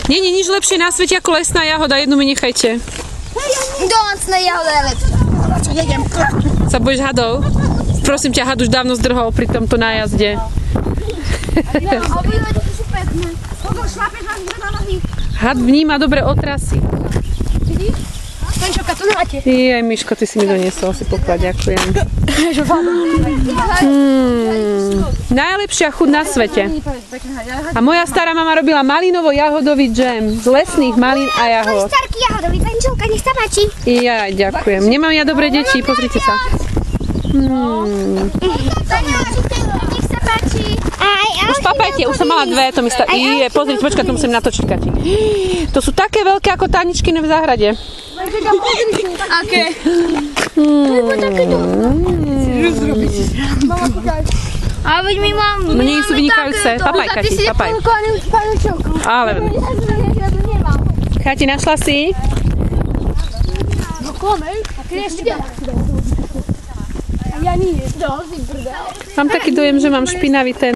Nie je nič lepšie na svete ako lesná jahoda, jednu mi nechajte. Lesná jahoda je lepšia. Čo jedem? Sa bojíš hadov? Prosím ťa, had už dávno zdrhol pri tomto nájazde. Had vníma dobre otrasy. Jej, Miško, ty si mi doniesol, si poklad, ďakujem. Najlepšia chuť na svete. A moja stará mama robila malinovo-jahodový džem z lesných malín a jahod. Starky jahodový, pančelka, nech sa páči. Ja, ďakujem. Nemám ja dobré deti, pozrite sa. Nech sa páči. Už papajte, už som mala dve, to mi stačí. Pozrite, počkaj, to musím natočiť, Kati. To sú také veľké ako taničkine v záhrade. Aké? A veď my máme... Mne sú vynikajúce. Papaj, Kati, papaj. Ale... Kati, našla si? Mám taký dojem, že mám špinavý ten